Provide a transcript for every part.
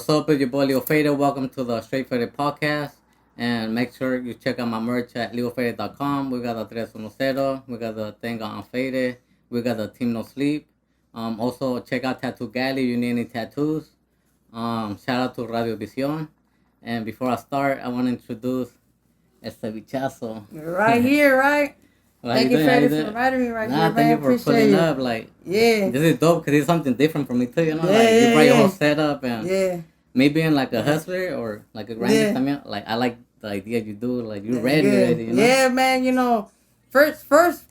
What's up, it's your boy Leo Faded. Welcome to the STRAIGHTFADED podcast. And make sure you check out my merch at leofaded.com. We got the 310. We got the thing on Faded. We got the TEAMNOZLEEP. Also, check out Tattoo Galley. You need any tattoos. Shout out to Radio Vission. And before I start, I want to introduce Cevichazo. Right here, right? Thank you, Freddie, for inviting me right here, man. Thank you for pulling up. Yeah. This is dope because it's something different for me too, you know? Yeah, you brought your whole setup and me being like a hustler or like a grinder, I like the idea you do. Like, you're ready, you know? Yeah, man, you know. First,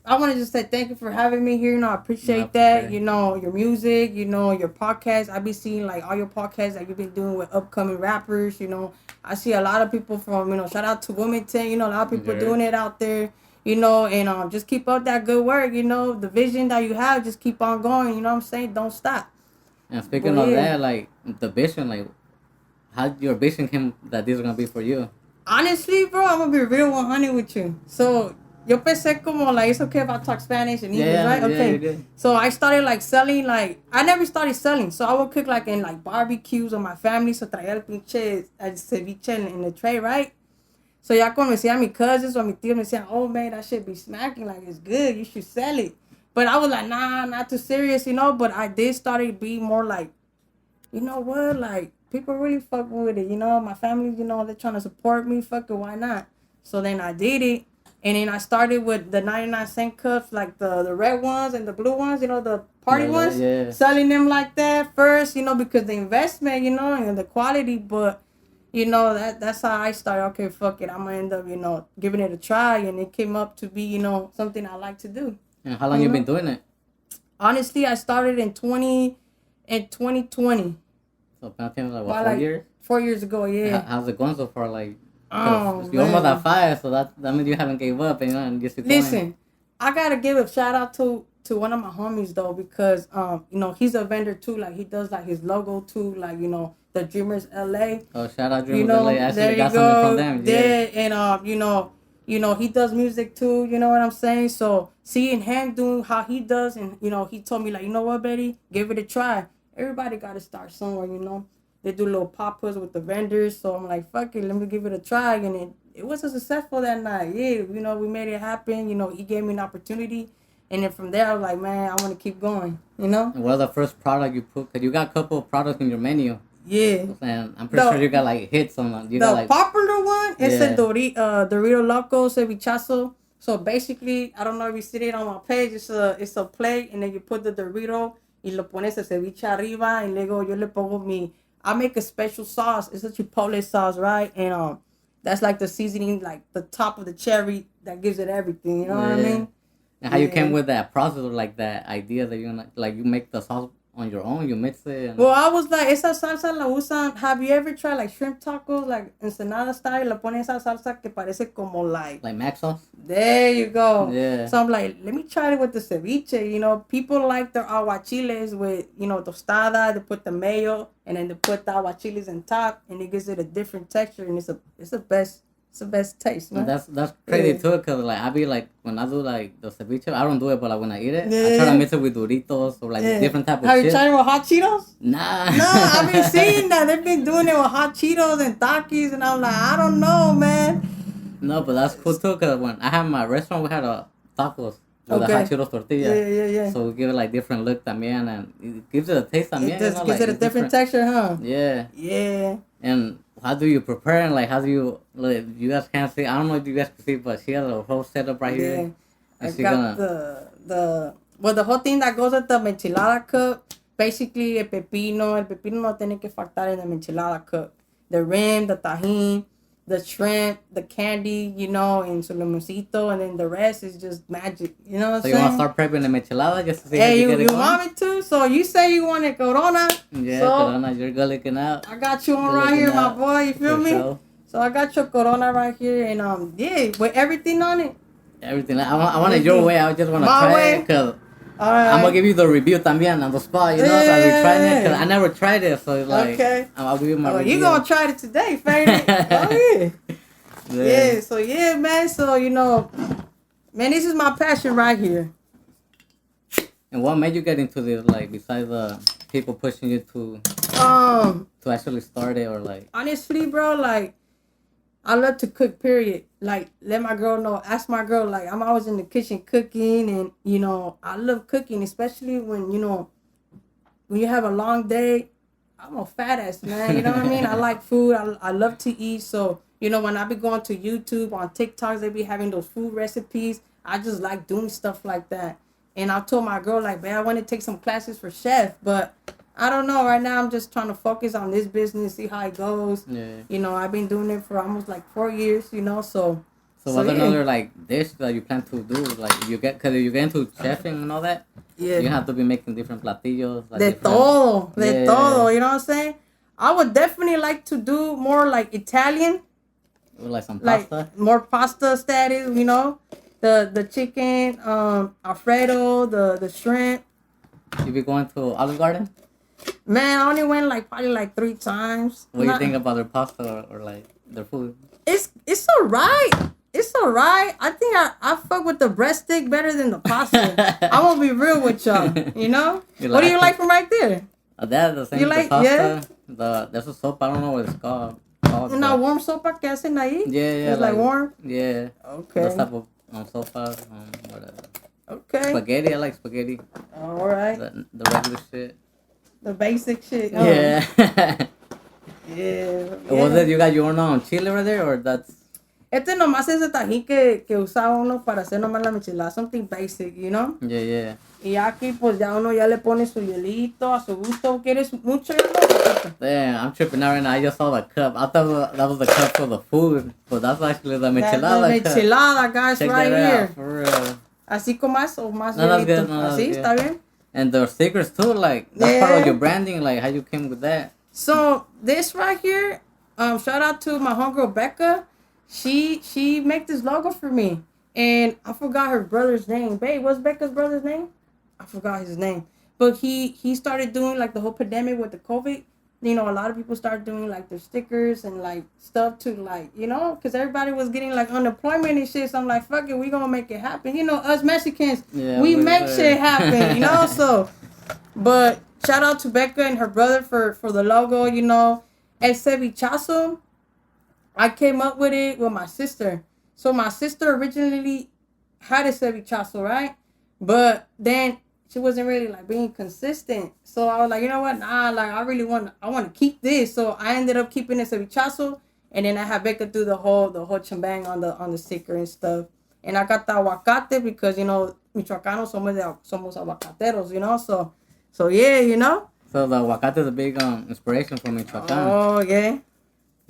I want to just say thank you for having me here. You know, I appreciate that. Sure. You know, your music, you know, your podcast. I be seeing like all your podcasts that you've been doing with upcoming rappers. You know, I see a lot of people from, you know, shout out to Wilmington. You know, a lot of people doing it out there. You know, and just keep up that good work. You know, the vision that you have, just keep on going. You know what I'm saying? Don't stop. And speaking of that, like the vision, like how your vision came that this is gonna be for you? Honestly, bro, I'm gonna be real 100 with you. So. Yo pensé como, like, it's okay if I talk Spanish and English, right? Okay. Yeah, so I started, like, selling, like, I never started selling. So I would cook, like, in, like, barbecues with my family. So traía el pinche ceviche in the tray, right? So ya cuando me decían mis cousins or mis tíos me decían, oh, man, that shit be smacking. Like, it's good. You should sell it. But I was like, nah, not too serious, you know? But I did start to be more like, you know what? Like, people really fuck with it, you know? My family, you know, they're trying to support me. Fuck it, why not? So then I did it. And then I started with the 99-cent cups, like the red ones and the blue ones, you know, the party ones. Yeah. Selling them like that first, you know, because the investment, you know, and the quality. But, you know, that's how I started. Okay, fuck it. I'm going to end up, you know, giving it a try. And it came up to be, you know, something I like to do. And how long you been doing it? Honestly, I started in 2020. So, like, what, 4 years? 4 years ago, yeah. How's it going so far? Like, you're almost at 5, so that means you haven't gave up, you know, and just listen, I gotta give a shout out to one of my homies though, because you know, he's a vendor too. Like, he does like his logo too, like, you know, the Dreamers LA. Oh, shout out Dreamers LA. I actually got something from them. Yeah, and you know, he does music too. You know what I'm saying? So seeing him doing how he does, and you know, he told me like, you know what, Betty, give it a try. Everybody gotta start somewhere, you know. They do little pop-ups with the vendors. So I'm like, fuck it, let me give it a try. And it was successful that night. Yeah, you know, we made it happen. You know, he gave me an opportunity. And then from there, I was like, man, I want to keep going, you know? And what was the first product you put? Because you got a couple of products in your menu. Yeah. And I'm pretty sure you got, like, hits on them. The popular one is the Dorito Loco Cevichazo. So basically, I don't know if you see it on my page. It's a plate, and then you put the Dorito, y lo pones el ceviche arriba, and luego yo le pongo I make a special sauce. It's a chipotle sauce, right? And that's like the seasoning, like the top of the cherry that gives it everything. You know what I mean? And how you came with that process, or like that idea that you're like you make the sauce on your own, you mix it. Well, I was like, esa salsa la usan. Have you ever tried like shrimp tacos, like ensenada style? Le ponen esa salsa que parece como like mac sauce. There you go. Yeah. So I'm like, let me try it with the ceviche. You know, people like their aguachiles with, you know, tostada. They put the mayo and then they put the aguachiles on top, and it gives it a different texture, and it's the best. It's the best taste, man. That's crazy too, cause like I be like, when I do like the ceviche, I don't do it, but like when I eat it, I try to mix it with Doritos or like different type of Have shit. you tried it with hot Cheetos? Nah. No, I've been seeing that they've been doing it with hot Cheetos and Takis, and I'm like, I don't know, man. No, but that's cool too, cause when I had my restaurant, we had tacos with the hot Cheetos tortilla. Yeah. So we give it like different look también, and it gives it a taste también. It just gives it a different texture, huh? Yeah. Yeah. And how do you prepare, and like how do you, like, you guys can't see, I don't know if you guys can see, but she has a whole setup right here. I got the whole thing that goes with the enchilada cup. Basically, el pepino no tiene que faltar en the enchilada cup. The rim, the tajín, the shrimp, the candy, you know, and su limoncito, and then the rest is just magic. You know what I'm saying? So you want to start prepping the enchilada just to see how you get it you want me to? So you say you want a Corona. Yeah, so Corona, you're good looking out. I got you on right here, my boy. You feel me? Sure. So I got your Corona right here, and with everything on it. Everything. I want it your way. I just want to try it, because I'm going to give you the review también on the spot, you know? So I'll be trying it, because I never tried it, so it's like, okay. I'll give you my review. You're going to try it today, favorite. Yeah, so yeah, man. So, you know, man, this is my passion right here. And what made you get into this, like, besides the people pushing you to To actually start it, or like? Honestly, bro, like, I love to cook, period. Like, let my girl know, ask my girl, like, I'm always in the kitchen cooking, and, you know, I love cooking, especially when, you know, when you have a long day. I'm a fat ass, man, you know what I mean? I like food, I love to eat, so, you know, when I be going to YouTube, on TikToks, they be having those food recipes, I just like doing stuff like that. And I told my girl, like, man, I want to take some classes for chef, but I don't know. Right now, I'm just trying to focus on this business, see how it goes. Yeah. You know, I've been doing it for almost like 4 years, you know, so. So what's another, like, dish that you plan to do? Like, because you get into chefing and all that, yeah, you have to be making different platillos. Like de todo, you know what I'm saying? I would definitely like to do more like Italian. Like some pasta? Like more pasta status, you know? The chicken, Alfredo, the shrimp. You be going to Olive Garden? Man, I only went like probably like 3 times. What do you think about their pasta or like their food? It's alright. It's alright. I think I fuck with the breadstick better than the pasta. I'm gonna be real with y'all. You know? What do you like from right there? That the same. You like, the pasta. Yeah? There's a soap. I don't know what it's called. Una warm sopa que hacen ahí? Yeah. It's like warm? Yeah. Okay. Those type of sopas. Whatever. Okay. Spaghetti. I like spaghetti. Alright. The regular shit. The basic shit. Yeah. Yeah. Was it you got your own chile right there, or that's? Este nomás es el tajín que usaba uno para hacer nomás la michelada. Something basic, you know? Yeah. Y aquí pues ya uno ya le pone su hielito a su gusto. ¿Quieres mucho hielo? Damn, I'm tripping out right now. I just saw the cup. I thought that was the cup for the food, but that's actually the michelada The michelada, guys, Check right that here. Out, for real. Así con más o más No, that's hielito. good. No, Así, that's ¿está bien? And the stickers too, like that's part of your branding. Like how you came with that. So this right here, shout out to my homegirl Becca. She make this logo for me, and I forgot her brother's name. Babe, what's Becca's brother's name? I forgot his name. But he started doing like the whole pandemic with the COVID. You know, a lot of people started doing like their stickers and like stuff to like, you know, because everybody was getting like unemployment and shit. So I'm like, fuck it, we gonna make it happen. You know, us Mexicans, we make shit happen, you know. So, but shout out to Becca and her brother for the logo, you know. El Cevichazo, I came up with it with my sister. So my sister originally had a Cevichazo, right? But then she wasn't really like being consistent. So I was like, you know what? Nah, like I want to keep this. So I ended up keeping the Cevichazo, and then I had Becca do the whole chambang on the sticker and stuff. And I got the aguacate because, you know, Michoacanos somos aguacateros, you know. So yeah, you know. So the aguacate is a big inspiration for Michoacan. Oh yeah.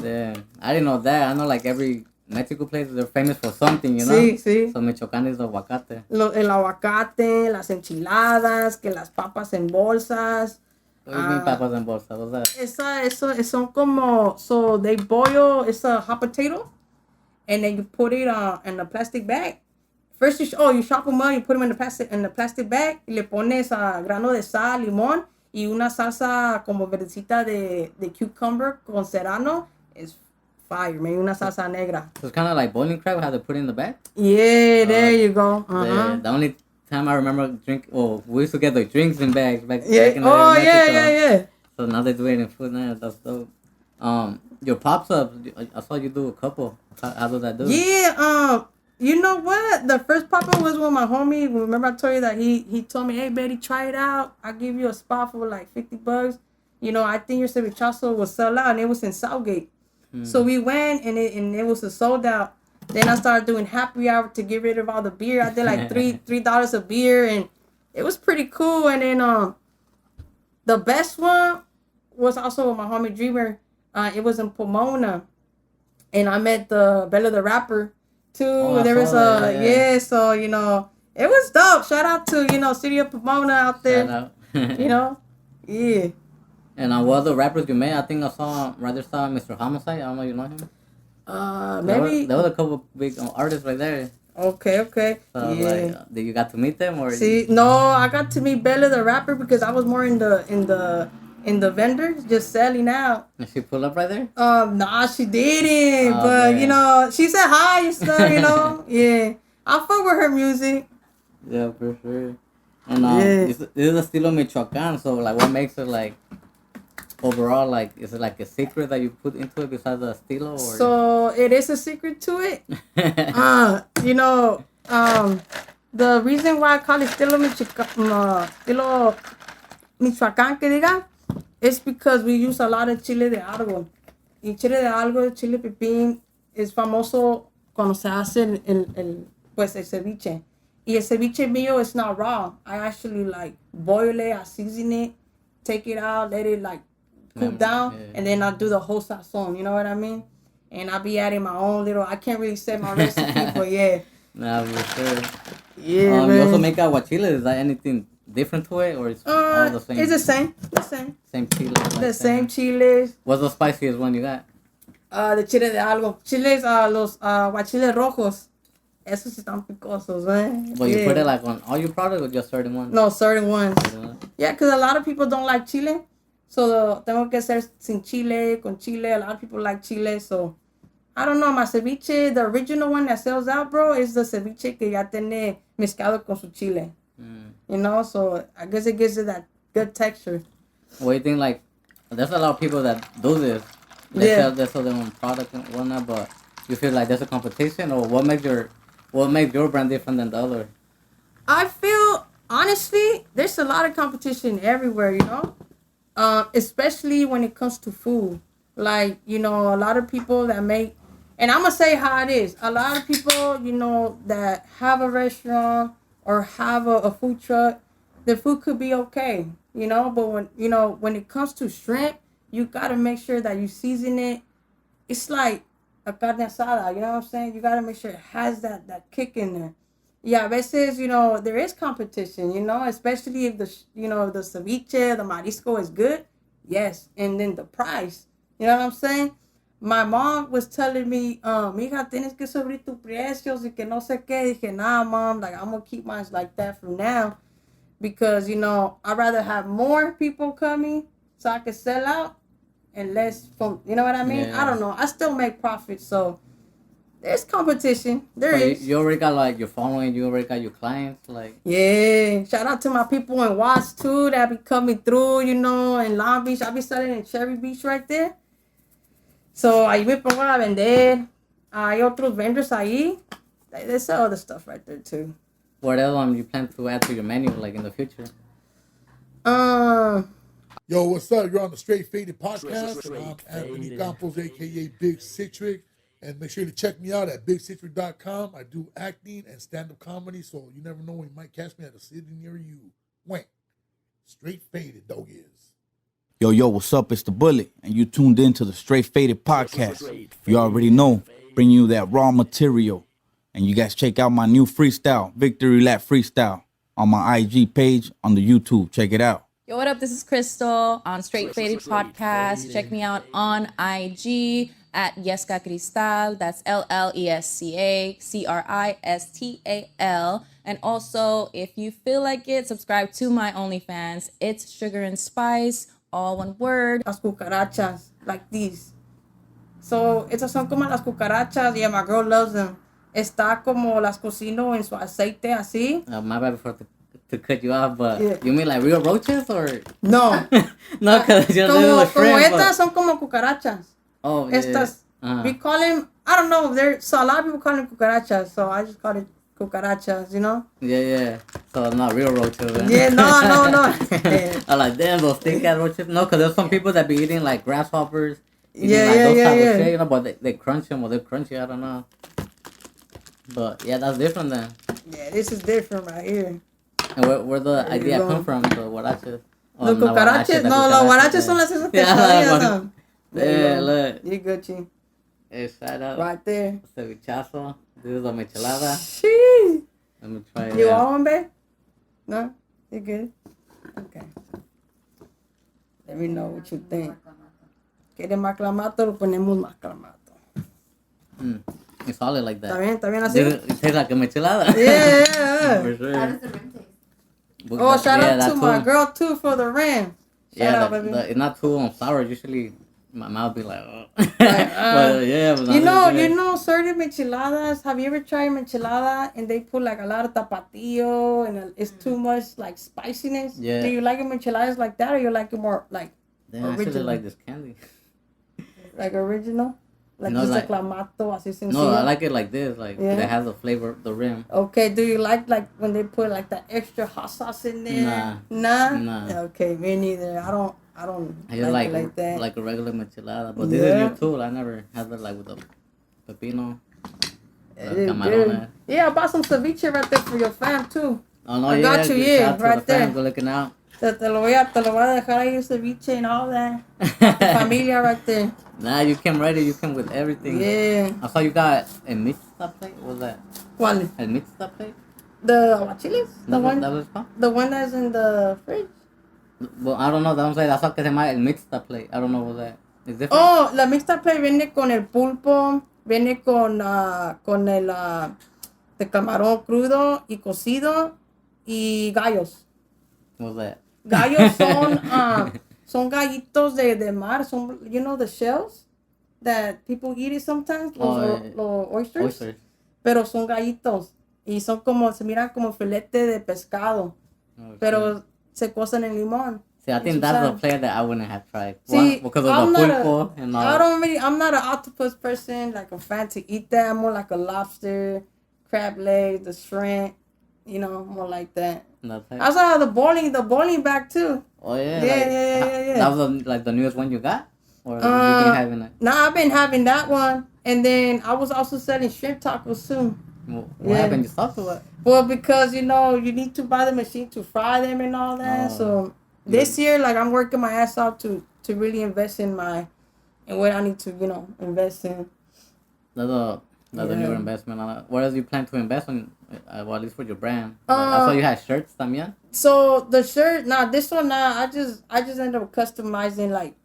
Yeah, I didn't know that. I know like every Mexico place, they're famous for something, you know? Sí. So Michoacán is the aguacate. El aguacate, las enchiladas, que las papas en bolsas. What do you mean papas en bolsa? What's that? Eso son como, so they boil, it's a hot potato, and then you put it in a plastic bag. First you chop them up, you put them in the plastic bag, y le pones grano de sal, limón, y una salsa como verdecita de cucumber con serrano. It's fire, man. Una salsa negra. So it's kind of like boiling crab, how they put it in the bag? Yeah, there you go. The only time I remember we used to get the drinks in bags back in Mexico. Yeah. So now they do it in food now. That's dope. Your pops-ups, I saw you do a couple. How does that do? Yeah, you know what? The first pop-up was with my homie. Remember I told you that he told me, hey, Betty, try it out. I'll give you a spot for like $50. You know, I think your cevichazo will sell out, and it was in Southgate. So we went, and it was a sold out. Then I started doing happy hour to get rid of all the beer. I did like $3 a beer, and it was pretty cool. And then the best one was also with my homie Dreamer. It was in Pomona, and I met the Bella the rapper too. There was so you know, it was dope. Shout out to, you know, City of Pomona out there. Shout out. You know, yeah. And what other rappers you met? I think I saw Mr. Homicide. I don't know, you know him? Maybe there was a couple big artists right there. Okay. So yeah. Did you got to meet them or? See, no, I got to meet Bella the rapper because I was more in the vendors just selling out. Did she pull up right there? Nah, she didn't. Oh, but man. you know, she said hi and stuff. You know, yeah. I fuck with her music. Yeah, for sure. And this is Estilo Michoacan. So like, what makes it like overall, like, is it like a secret that you put into it besides the estilo? Or? So it is a secret to it. You know, the reason why I call it estilo Michoacan, que diga, is because we use a lot of chile de árbol. Y chile de árbol, chile pepín, es famoso cuando se hace el ceviche. Y el ceviche mío is not raw. I actually like boil it, I season it, take it out, let it like cool down, and then I do the whole sazon. You know what I mean? And I be adding my own little. I can't really say my recipe, but yeah. Nah, for sure. Yeah, man. You also make aguachile. Is that anything different to it, or it's all the same? It's the same. The same. Same chile. Like the same chiles. What's the spiciest one you got? The chile de algo. Chiles, los aguachiles rojos. Esos están picosos, man. But you put it like on all your products or just certain ones? No, certain ones. Yeah, because a lot of people don't like chile. So tengo que ser sin chile, con chile. A lot of people like chile, so I don't know. My ceviche, the original one that sells out, bro, is the ceviche que ya tiene mezclado con su chile. You know, so I guess it gives it that good texture. What do you think? Like, there's a lot of people that do this. They sell their own product and whatnot, but you feel like there's a competition, or what makes your brand different than the other? I feel, honestly, there's a lot of competition everywhere, you know? Especially when it comes to food. Like, you know, a lot of people that make, and I'm going to say how it is. A lot of people, you know, that have a restaurant or have a food truck, the food could be okay, you know? But when it comes to shrimp, you got to make sure that you season it. It's like a carne asada, you know what I'm saying? You got to make sure it has that kick in there. Yeah, a veces, you know, there is competition, you know, especially if the ceviche, the marisco is good. Yes. And then the price, you know what I'm saying? My mom was telling me, mija, tienes que subir tus precios y que no sé qué. Dije, nah, mom, like, I'm going to keep mine like that from now because, you know, I'd rather have more people coming so I can sell out and less from, you know what I mean? Yeah. I don't know. I still make profit, so there's competition. There is. You already got like your following. You already got your clients. Like, yeah. Shout out to my people in Watts too that be coming through. You know, in Long Beach, I be selling in Cherry Beach right there. So ahí me pongo a vender. Hay otros vendors ahí. They sell other stuff right there too. What else you plan to add to your menu like in the future? Yo, what's up? You're on the Straight Faded Podcast. I'm Anthony Campos, a.k.a. Big Citric. And make sure to check me out at BigCitric.com. I do acting and stand-up comedy, so you never know when you might catch me at a city near you. Wait. Straight Faded, dog is. Yo, what's up? It's the Bullet, and you tuned in to the Straight Faded Podcast. You already know, bring you that raw material. And you guys check out my new freestyle, Victory Lap Freestyle, on my IG page on the YouTube. Check it out. Yo, what up? This is Crystal on Straight Faded Podcast. Check me out on IG at Yesca Cristal. That's LLESCA CRISTAL. And also, if you feel like it, subscribe to my OnlyFans. It's Sugar and Spice, all one word. Las cucarachas, like these. So, estas son como las cucarachas. Yeah, my girl loves them. Está como las cocino en su aceite así. My bad to cut you off, but you mean like real roaches or? No. No, because you're como shrimp, estas son como cucarachas. Oh, yeah. Estas, we call them, I don't know, so a lot of people call them cucarachas, so I just call it cucarachas, you know? Yeah. So not real roaches. Right? Yeah, no. I'm like, damn, those stink ass roaches. No, because there's some people that be eating like grasshoppers. Yeah. Shit, you know, but they crunch them or they're crunchy, I don't know. But yeah, that's different then. Yeah, this is different right here. And where the idea come from, the huaraches? The cucarachas? No, los huaraches son las esas quesadillas. Yeah, look. You good, Chi. Hey, shout out. Right there. Cevichazo. This is a michelada. Sheesh. Let me try it. You want one, babe? No? You good? Okay. Let me know what you think. ¿Quieres más clamato? Lo ponemos más clamato. It's solid like that. Está bien así? It tastes like a michelada. Yeah. For sure. How does the rim taste? Oh, shout out to my girl, too, for the rim. Shout out, baby. It's not too sour. Usually, my mouth be like, oh. But you know, certain micheladas. Have you ever tried michelada and they put like a lot of tapatio and it's too much like spiciness? Yeah. Do you like micheladas like that or you like it more like Damn, I actually like this candy. Like original? Like No, just like- a clamato, así sencillo? No, I like it like this, like Yeah. that has the flavor, the rim. Okay, do you like when they put like that extra hot sauce in there? Nah? Nah. Okay, me neither. I don't I just like it like that. like a regular michelada, but this Yeah. is new too. I never had it like with the pepino. It is Camarones. good. Yeah, I bought some ceviche right there for your fam too. Oh no, I got you, good yeah, shout out to right the fans, there. Good looking out. Te lo voy a dejar ahí el ceviche and all that. Tu familia right there. Nah, you came ready. You came with everything. Yeah. I saw you got a mixta plate. What was that? ¿Cuál? A mixta plate? The aguachiles? The That one, was called? the one that's in the fridge? Well, I don't know. That's what I'm saying. I saw que se llama el mixta plate. I don't know what that is. Different. Oh, la mixta plate viene con el pulpo, viene con el de camarón crudo y cocido y gallos. What was that? Gallos son gallitos de mar, son, you know, the shells that people eat it sometimes, los oysters. Oysters. Pero son gallitos y son como, se miran como filete de pescado, Oh, pero shit. se cocen en limón. See, I think It's that's the sad. plate that I wouldn't have tried. See, Because of I'm the not pulpo and all. I'm not an octopus person, like a fan to eat that. I'm more like a lobster, crab legs, the shrimp, you know, more like that. That type. I also have the bowling bag too. Oh yeah. Yeah, like, yeah. That was like the newest one you got, or you been having it? Nah, I've been having that one, and then I was also selling shrimp tacos too. What Yeah. happened? You stopped or what? Well, because you know you need to buy the machine to fry them and all that. Oh. So this year, like I'm working my ass off to really invest in what I need to, you know, invest in. That's a Yeah. newer investment. What else you plan to invest on? Well, at least for your brand. Like, I saw you had shirts también. So the shirt, this one, I just ended up customizing. Like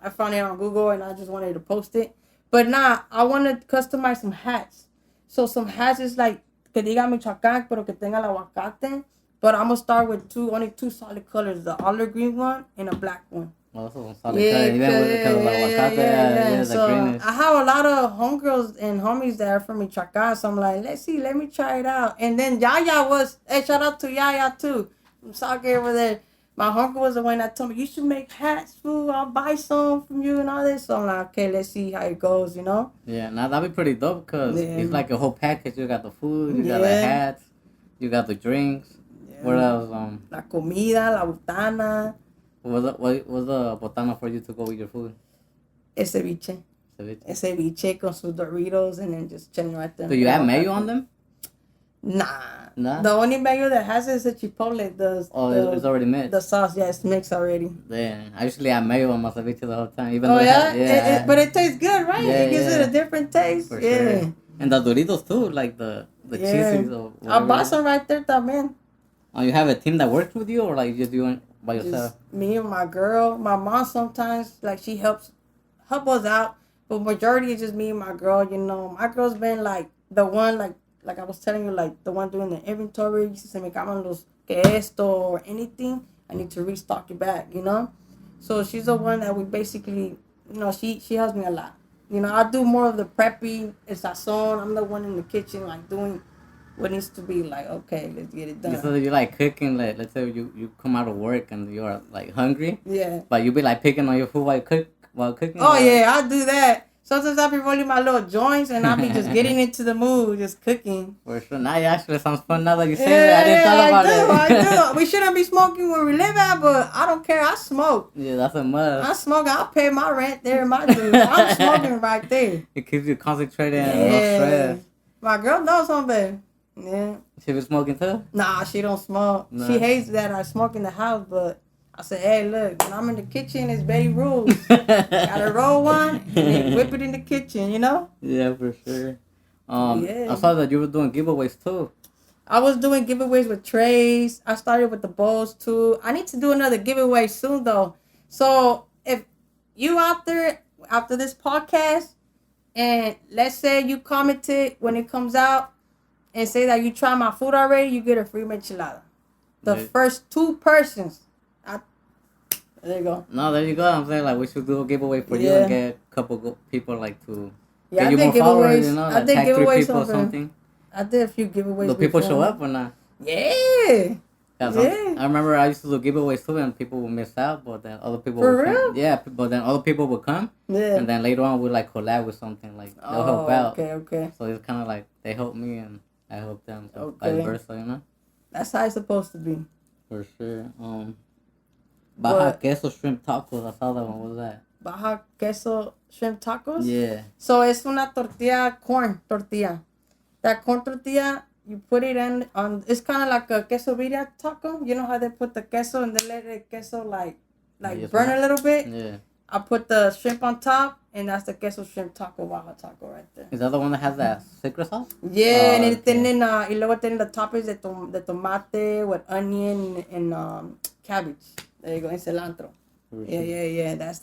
I found it on Google and I just wanted to post it. But I want to customize some hats. So some hats is like que diga Michoacan, pero que tenga el aguacate. But I'm gonna start with only two solid colors: the olive green one and a black one. Well, that's a solid Yeah, color. Even with the color of aguacate, yeah. the So greenish. I have a lot of homegirls and homies that are from Michoacan. So I'm like, let me try it out. And then Yaya shout out to Yaya too. I'm sorry over there. My uncle was the one that told me, you should make hats, fool. I'll buy some from you and all this. So I'm like, okay, let's see how it goes, you know? Yeah, now that'd be pretty dope because Yeah. it's like a whole package. You got the food, you got the Yeah. hats, you got the drinks. What else? La comida, la botana, What was the botana for you to go with your food? el ceviche. Ceviche. El ceviche con sus Doritos and then just chilling right there. Do you have mayo on them? Nah. Nah? The only mayo that has it is the chipotle. It's already mixed. The sauce, yeah, it's mixed already. Yeah, I usually have mayo on my ceviche the whole time. Even Oh though yeah, but it tastes good, right? Yeah, It gives it yeah. a different taste. for Yeah, sure. And the Doritos too, like the yeah. cheesies or I whatever. bought some right there, también. Oh, you have a team that works with you, or like you just do it by yourself? Just me and my girl. My mom sometimes like she help us out, but majority is just me and my girl. You know, my girl's been like the one like I was telling you, like the one doing the inventory. Si se me acaban los que esto or anything, I need to restock it back. You know, so she's the one that we basically, you know, she helps me a lot. You know, I do more of the preppy, el sazon. I'm the one in the kitchen, like doing what needs to be like, okay, let's get it done. So you like cooking, like let's say you come out of work and you're like hungry, Yeah. but you be like picking on your food while cooking. Oh or- yeah, I do that. Sometimes I be rolling my little joints and I be just getting into the mood, just cooking. For sure. Now it actually sounds fun now that you say that. I didn't thought about I it. do. We shouldn't be smoking where we live at, but I don't care. I smoke. Yeah, that's a must. I smoke. I'll pay my rent there in my dude. I'm smoking right there. It keeps you concentrated and no Yeah. stress. My girl knows something. Yeah. She be smoking too? Nah, she don't smoke. Nah. She hates that I smoke in the house, but I said, hey, look, when I'm in the kitchen, it's Betty rules. Gotta roll one and then whip it in the kitchen, you know? Yeah, for sure. Yeah. I saw that you were doing giveaways too. I was doing giveaways with trays. I started with the bowls too. I need to do another giveaway soon though. So if you out there after this podcast and let's say you commented when it comes out and say that you tried my food already, you get a free michelada. The Yeah. first 2 persons. There you go. No, there you go. I'm saying like we should do a giveaway for you Yeah. and get a couple people like to Yeah, get I you did more followers, giveaways. you know, I like did tag 3 giveaways people or over. something. I did a few giveaways. Do people before. show up or not? Yeah. Yeah. I remember I used to do giveaways too, and people would miss out, but then other people For would real? come. Yeah, but then other people would come, Yeah. and then later on we like collab with something like they'll help out. Okay. So it's kind of like they help me and I help them, so Okay. vice versa, you know. That's how it's supposed to be. For sure. Baja But- queso shrimp tacos. I saw that one. What was that? Baja queso shrimp tacos. Yeah. So es una tortilla, corn tortilla. That corn tortilla, you put it in on. It's kind of like a quesadilla taco. You know how they put the queso and they let the queso like Yes, burn ma'am. a little bit. Yeah. I put the shrimp on top, and that's the queso shrimp taco, Baja taco right there. Is that the one that has that secret sauce? Yeah, and Oh, it tienen, y luego tienen the toppings de tomate with onion and cabbage. There you go, and cilantro. Yeah. That's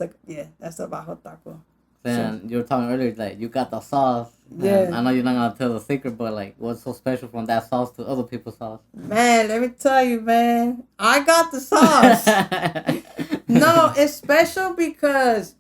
the Baja taco. Then you were talking earlier, like you got the sauce. Yeah. And I know you're not gonna tell the secret, but like, what's so special from that sauce to other people's sauce? Man, let me tell you, man, I got the sauce. No, it's special because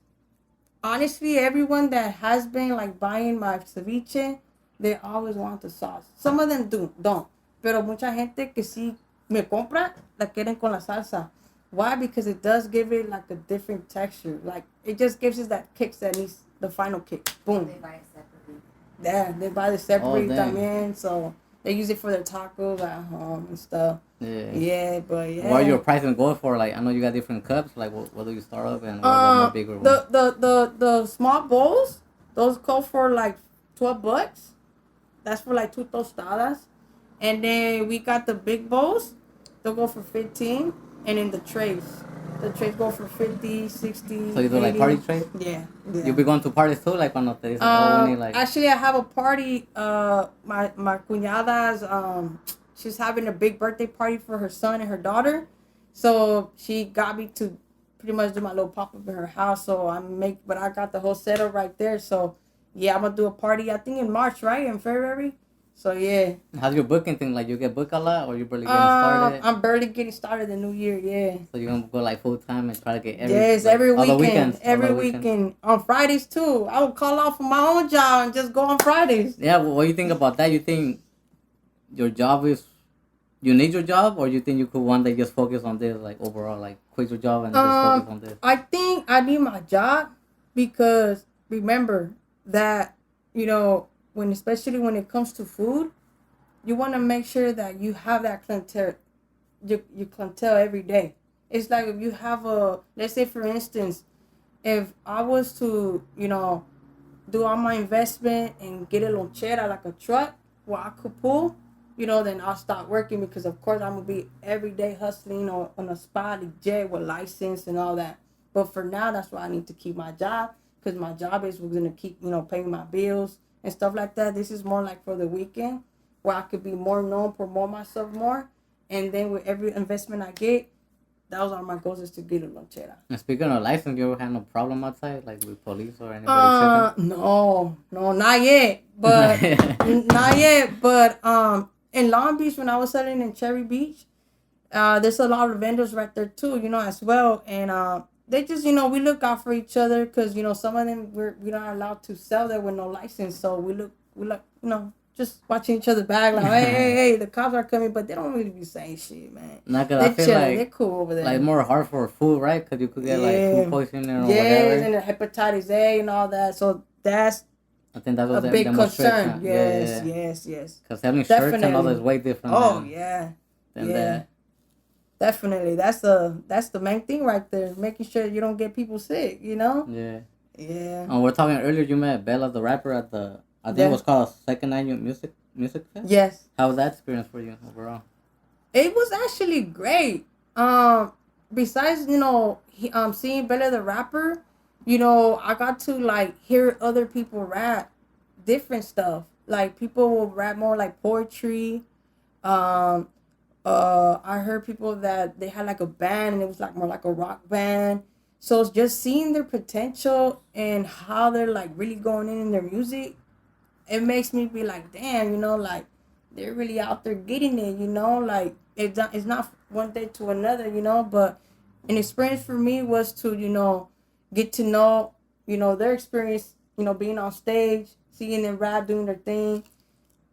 honestly, everyone that has been like buying my ceviche, they always want the sauce. Some of them don't. Pero mucha gente que sí me compra, la quieren con la salsa. Why? Because it does give it like a different texture. Like it just gives us that kick that needs the final kick. Boom. They buy it separately. Yeah, they buy the separate dang. también, so they use it for their tacos at home and stuff. Yeah. But yeah. What are your pricing going for? Like, I know you got different cups. Like, what do you start up and what are the more bigger ones? The small bowls, those go for like $12. That's for like 2 tostadas. And then we got the big bowls. They'll go for 15. And then the trays go for 50, 60. So you do like 80. party trays? Yeah. You be going to parties too, like cuando te dicen, oh, we need like. Actually, I have a party. My cuñada's she's having a big birthday party for her son and her daughter, so she got me to pretty much do my little pop up in her house. So but I got the whole setup right there. So yeah, I'm gonna do a party. I think in March, right? In February. So yeah. How's your booking thing? Like, you get booked a lot, or you barely getting started? I'm barely getting started the new year. Yeah. So you're gonna go like full time and try to get Every all the weekend. weekends, all Every the weekends. weekend. On Fridays too. I would call off from my own job and just go on Fridays. Yeah, well, what do you think about that? You think your job is, you need your job, or you think you could one day just focus on this, like overall, like quit your job and just focus on this? I think I need my job because remember that, especially when it comes to food, you want to make sure that you have that clientele, your clientele every day. It's like if you have let's say for instance, if I was to, do all my investment and get a lonchera like a truck where I could pull, then I'll stop working because of course I'm going to be every day hustling on a spot, legit with license and all that. But for now, that's why I need to keep my job because my job is going to keep, paying my bills and stuff like that. This is more like for the weekend where I could be more known, promote myself more. And then with every investment I get, those are my goals is to get a lonchera. And speaking of license, you ever had no problem outside, like with police or anybody checking? No, not yet. But not yet. But in Long Beach, when I was selling in Cherry Beach, there's a lot of vendors right there too, as well. And they just, we look out for each other because, some of them we're not allowed to sell there with no license. So we look, just watching each other back like, hey, the cops are coming, but they don't really be saying shit, man. Not cause They I feel chilling, like they're cool over there. like more hard for food, right? Because you could get like food poisoning or yes, whatever. and the hepatitis A and all that. So that's I think that a was big them more strict, concern. huh? Yes. Because having shirts and all Definitely. is way different. Oh than, yeah. Than Yeah. that. Definitely. That's the main thing right there. Making sure you don't get people sick, Yeah. Yeah. We're talking earlier. You met Bella, the rapper, at the I think Yeah. it was called Second Annual Music Fest. Yes. How was that experience for you overall? It was actually great. Besides, seeing Bella the rapper, I got to like hear other people rap different stuff. Like people will rap more like poetry. I heard people that they had like a band and it was like more like a rock band. So it's just seeing their potential and how they're like really going in their music. It makes me be like, damn, like they're really out there getting it, like it's not one day to another, but an experience for me was to, get to know, their experience, being on stage, seeing them rap, doing their thing,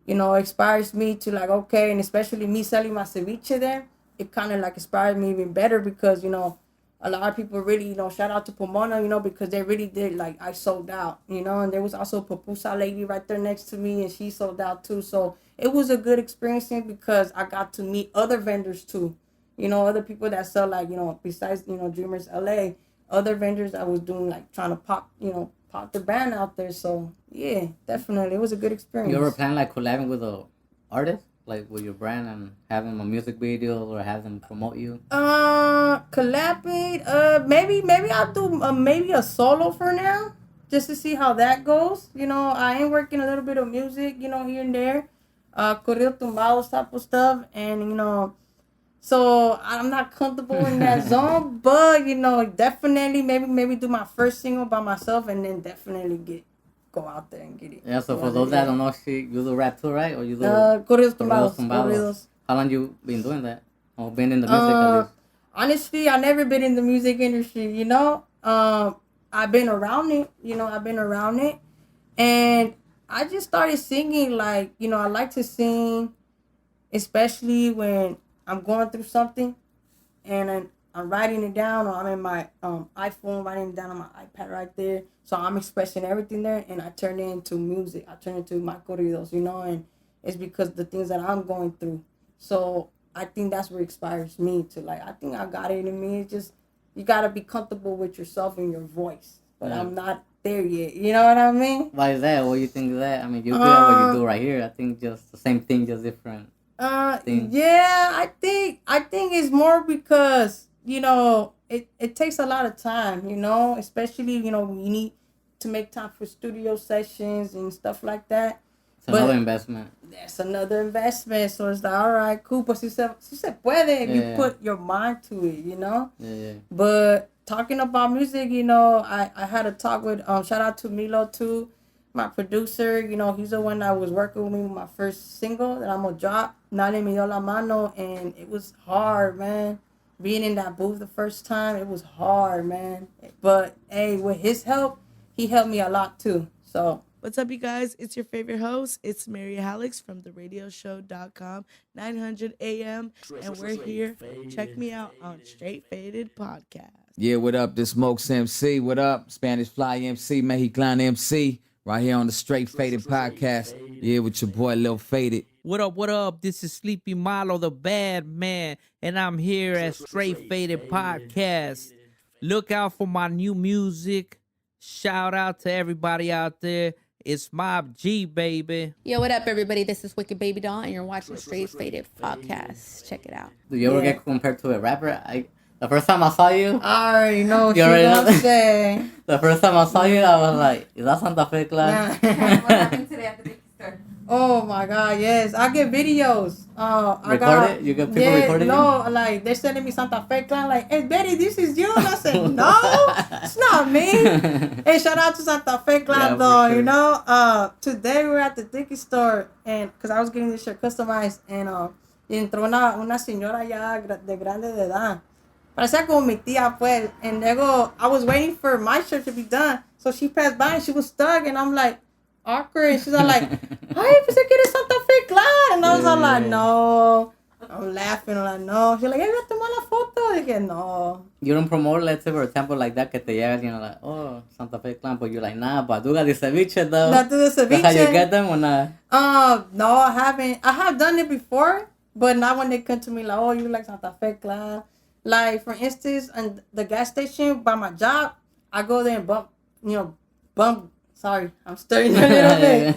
inspires me to like, okay, and especially me selling my ceviche there, it kind of like inspired me even better because, you know, a lot of people really, you know, shout out to Pomona, you know, because they really did, like, I sold out, you know, and there was also a Pupusa lady right there next to me, and she sold out too. So it was a good experience because I got to meet other vendors too, you know, other people that sell, like, you know, besides, you know, Dreamers LA, other vendors that was doing, like, trying to pop the brand out there. So yeah, definitely, it was a good experience. You ever plan like collabing with a artist, like with your brand, and having a music video or have them promote you? Collaborate. Maybe I'll do maybe a solo for now, just to see how that goes. You know, I am working a little bit of music, you know, here and there, Corridos, Tumbado type of stuff, and you know, so I'm not comfortable in that zone. But you know, definitely maybe do my first single by myself, and then definitely go out there and get it. Yeah. So for those that don't know, you do rap too, right? Or you do Corridos, Tumbados. How long you been doing that? Or been in the music at least? Honestly, I never been in the music industry, you know. I've been around it, you know, and I just started singing, like, you know, I like to sing, especially when I'm going through something and I'm writing it down, or I'm in my iPhone writing it down on my iPad right there. So I'm expressing everything there, and I turn it into music. I turn it into my corridos, you know, and it's because the things that I'm going through. So I think that's what inspires me to, like, I think I got it in me. It's just, you got to be comfortable with yourself and your voice. But I'm not there yet. You know what I mean? Why is that? What do you think of that? I mean, you're good at what you do right here. I think just the same thing, just different things. Yeah, I think it's more because, you know, it takes a lot of time, you know, especially, you know, we need to make time for studio sessions and stuff like that. It's another investment. That's another investment. So it's like, all right, cool. But si se puede if you put your mind to it, you know? Yeah. But talking about music, you know, I had a talk with, shout out to Milo too, my producer. You know, he's the one that was working with me with my first single that I'm going to drop, Nadie Me Dio La Mano. And it was hard, man. Being in that booth the first time, it was hard, man. But, hey, with his help, he helped me a lot too. So... What's up, you guys? It's your favorite host. It's Mary Hallex from theradioshow.com, 900 AM, and we're here. Check me out on Straight Faded Podcast. Yeah, what up? This Smokes MC. What up? Spanish Fly MC, Mexican MC. Right here on the Straight Faded Podcast. Yeah, with your boy Lil Faded. What up, what up? This is Sleepy Malo, the bad man, and I'm here at Straight Faded Podcast. Look out for my new music. Shout out to everybody out there. It's Mob G, baby. Yo, what up, everybody? This is Wicked Baby Doll, and you're watching Straight Faded Podcast. Check it out. Do you ever get compared to a rapper? The first time I saw you, I already know what you you're already know going to say. The first time I saw you, I was like, is that Santa Fe class? What happened today at the big store? Oh my God, yes. I get videos. You get people recording no, you? Like, they're sending me Santa Fe Clan, like, hey, Betty, this is you. And I said, no, it's not me. Hey, shout out to Santa Fe Clan, though, sure. You know. Today we were at the Dickie store, and because I was getting this shirt customized, and entró una señora ya de grande de edad. Parecía como mi tía, pues. And I was waiting for my shirt to be done, so she passed by, and she was stuck, and I'm like, awkward. She's all like, ay, pensé que eres Santa Fe Clan. And I was all like, no. I'm laughing. I'm like, no. She's like, hey, voy a tomar la foto. I dije, no. You don't promote, let's say, for example, like that, que te llega, you know, like, oh, Santa Fe Clan, but you're like, nah, but do got the ceviche, though. Not do the ceviche. That's how you get them or not? No, I haven't. I have done it before, but not when they come to me like, oh, you like Santa Fe Clan. Like, for instance, in the gas station by my job, I go there and bump. Sorry, I'm stirring a little bit.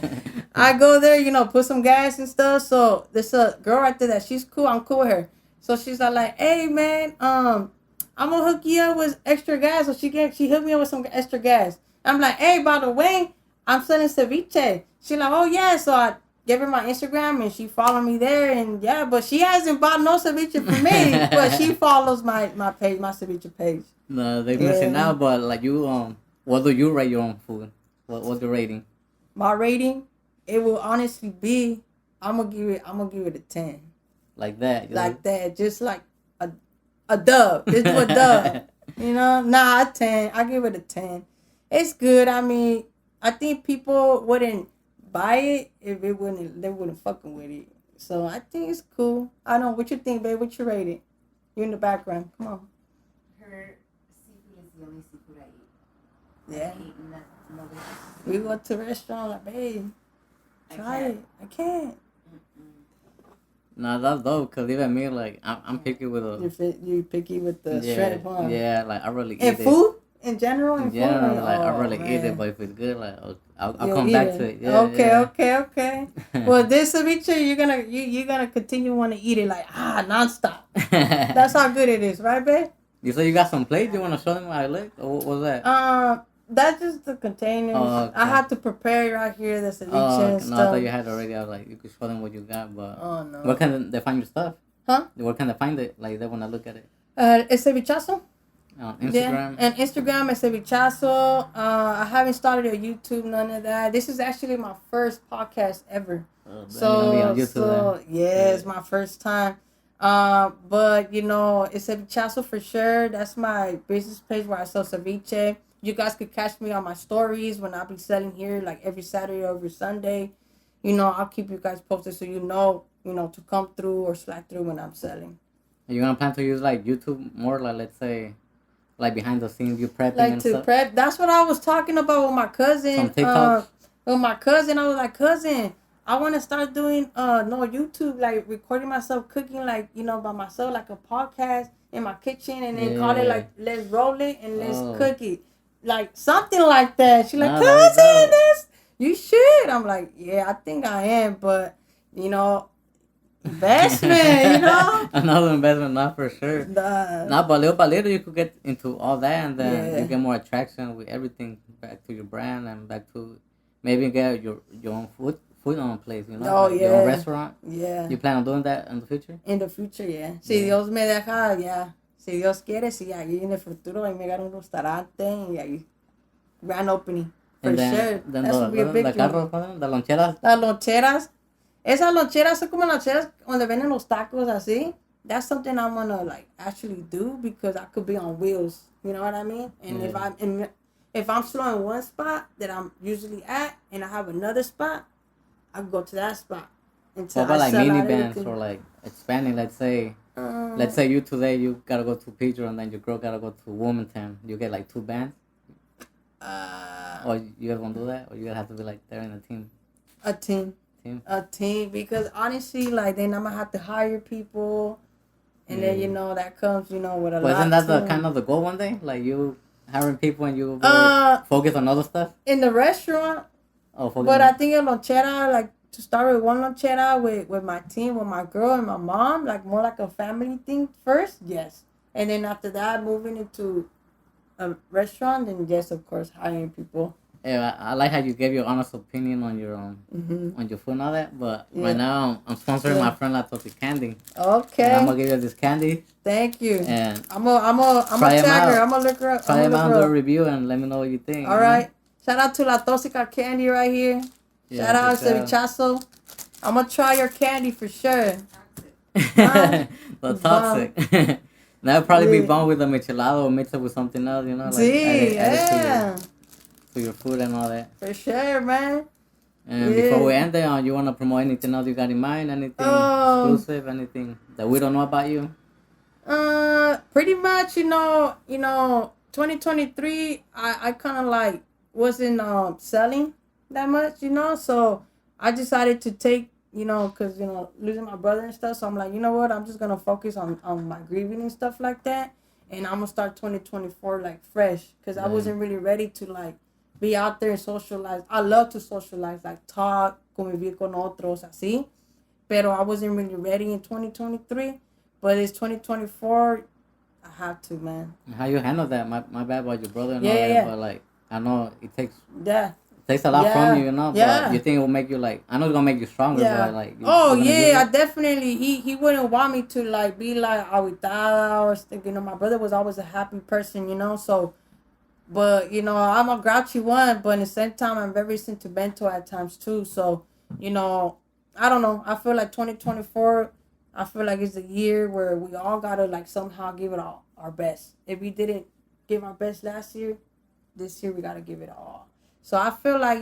I go there, you know, put some gas and stuff. So there's a girl right there that she's cool. I'm cool with her. So she's like, hey man, I'm gonna hook you up with extra gas. So she hooked me up with some extra gas. I'm like, hey, by the way, I'm selling ceviche. She's like, oh yeah. So I gave her my Instagram and she followed me there, and yeah, but she hasn't bought no ceviche from me. But she follows my page, my ceviche page. No, they're missing out. But like you, what do you rate your own food? What's the rating? My rating, it will honestly be, I'm gonna give it a 10. Like that. Like that, just like a dub. Just do a dub. You know, a 10. I give it a 10. It's good. I mean, I think people wouldn't buy it if they wouldn't fucking with it. So I think it's cool. I don't know what you think, babe. What you rate it? You in the background. Come on. Her seafood is the only seafood I eat. Yeah. I eat no We go to the restaurant, like, babe, try it. I can't. Nah, that's dope. Cause even me, like, I'm picky with You picky with the shredded palm. Yeah, like I really eat And it. food in general. In And general, food, like I oh, really eat man. it, but if it's good, like I'll You'll come eat back to it. Yeah, Okay. Well, this ceviche, you're gonna continue want to eat it like nonstop. That's how good it is, right, babe? You say you got some plates? You want to show them how I look? Or what was that? That's just the containers. Oh, okay. I have to prepare right here the ceviche and No, I stuff. thought you had already. I was like, you could show them what you got, but Oh no. where can they find your stuff? Huh? Where can they find it? Like they want to look at it It's Cevichazo. on Yeah, Instagram. and Instagram is Cevichazo. I haven't started a YouTube, none of that. This is actually my first podcast ever. You're gonna be on YouTube then. Yeah, it's my first time. But it's Cevichazo for sure. That's my business page where I sell ceviche. You guys could catch me on my stories when I be selling here, like every Saturday or every Sunday. I'll keep you guys posted so you know to come through or slack through when I'm selling. Are you gonna plan to use like YouTube more, like let's say, like behind the scenes, you prepping Like and to stuff? prep. That's what I was talking about with my cousin. Some TikToks? With my cousin, I was like, cousin, I want to start doing YouTube, like recording myself cooking, like by myself, like a podcast in my kitchen, and then call it Yeah. like let's roll it and let's Oh. cook it, like something like that. She like, Nah, that'd be cousin, dope. this you should. I'm like, yeah, I think I am, but investment, Another investment, not for sure. Nah. Nah, but little by little, you could get into all that, and then Yeah. you get more attraction with everything back to your brand and back to maybe get your own food on place. Oh, like your own yeah. restaurant. Yeah. You plan on doing that in the future? In the future, yeah. Si Dios me deja, ya. Si Dios quiere, si ahí en el futuro ahí me gano un restaurante y ahí grand opening. For And then, sure. then That's gonna be a big the dream. carros, the loncheras. Las loncheras. Esas loncheras son como loncheras donde venden los tacos así. That's something I want to like actually do because I could be on wheels. You know what I mean? And if I'm slow in one spot that I'm usually at and I have another spot, I can go to that spot. Until What about I like sell mini out bands everything. or like expanding? Let's say you today you gotta go to Pedro and then your girl gotta go to Wilmington. You get like 2 bands. Or you guys won't do that, or you gotta have to be like there in a team. A team. A team, because honestly, like then I'm gonna have to hire people, and then that comes with a lot. But isn't that the too. kind of the goal one day? Like you hiring people and you focus on other stuff. In the restaurant, Oh, focus but on- I think a lonchera, like to start with one lonchera with my team, with my girl and my mom, like more like a family thing first, yes, and then after that moving into a restaurant, and yes, of course, hiring people. Yeah, I like how you gave your honest opinion on your on your food and all that. But right now I'm sponsoring my friend La Tosi Candy. Okay. And I'm gonna give you this candy. Thank you. And I'm a try 'em tag her. out. I'm gonna look her up. try I'm them gonna out, look do her a up. review, and let me know what you think. All right. Shout out to La Tóxica Candy right here. Yeah, Shout out for sure. Cevichazo. I'm gonna try your candy for sure. The toxic. That would probably be Yeah. bomb with a michelado or mix it with something else, like See, add it yeah, to your food and all that. for sure, man. And Yeah. before we end it, you want to promote anything else you got in mind? Anything exclusive? Anything that we don't know about you? Pretty much, 2023, I kind of like wasn't selling that much, so I decided to take, because, losing my brother and stuff, so I'm like, you know what, I'm just going to focus on my grieving and stuff like that, and I'm going to start 2024, like, fresh, because I wasn't really ready to, like, be out there and socialize. I love to socialize, like, talk, convivir con otros, así, pero I wasn't really ready in 2023, but it's 2024, I have to, man. How you handle that? My bad about your brother and all Yeah, that, yeah. but like I know it takes Yeah. a lot Yeah. from you, Yeah. But you think it will make you like I know it's gonna make you stronger, Yeah. but like Oh you're gonna yeah, I do it? definitely. He wouldn't want me to like be like agitada or thinking. My brother was always a happy person, So, but I'm a grouchy one, but at the same time, I'm very sentimental at times too. So, I don't know. I feel like 2024. I feel like it's a year where we all gotta like somehow give it all our best. If we didn't give our best last year, this year we gotta give it all. So I feel like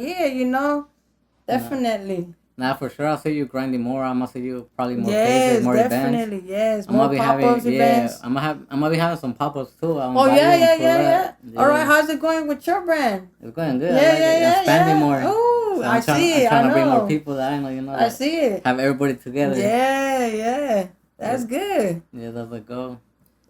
definitely. Nah, for sure. I'll see you grinding more. I'm gonna see you probably more Yes, cases, more definitely. events. Yes, I'm more gonna be pop-ups having, events. I'm gonna be having some pop-ups too. Oh yeah. All right, how's it going with your brand? It's going good. Yeah, I like it. yeah, Expanding more. Oh, So I see it. I'm trying I to bring more know. people that I know. You know. I see it. Have everybody together. Yeah. That's good. Yeah, that's the goal.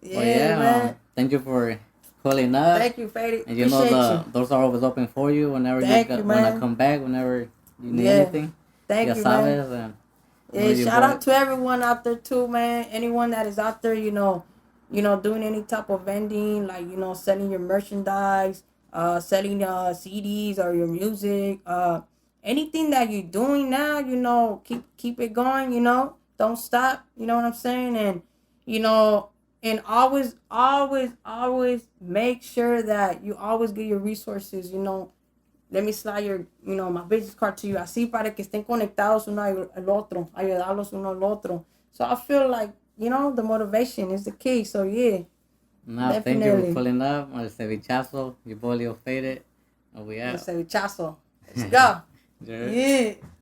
Yeah, But yeah, man. thank you for pulling up. Thank you, Fady. And you Appreciate know you. those are always open for you whenever Thank you you, when I man. come back, whenever you need Yeah. anything. Thank Ya you, sabes, man. and Yeah, you shout boy- out to everyone out there too, man. Anyone that is out there, doing any type of vending, like selling your merchandise, selling CDs or your music, anything that you're doing now, keep it going, don't stop, you know what I'm saying? And always make sure that you always get your resources, Let me slide my business card to you, así para que estén conectados uno al otro, ayudarlos uno al otro. So I feel like, the motivation is the key. So yeah. Nah, thank you Definitely. for pulling up on the Cevichazo. Your boy Leo Faded. And we out. Cevichazo. Let's go. Yeah. Yeah.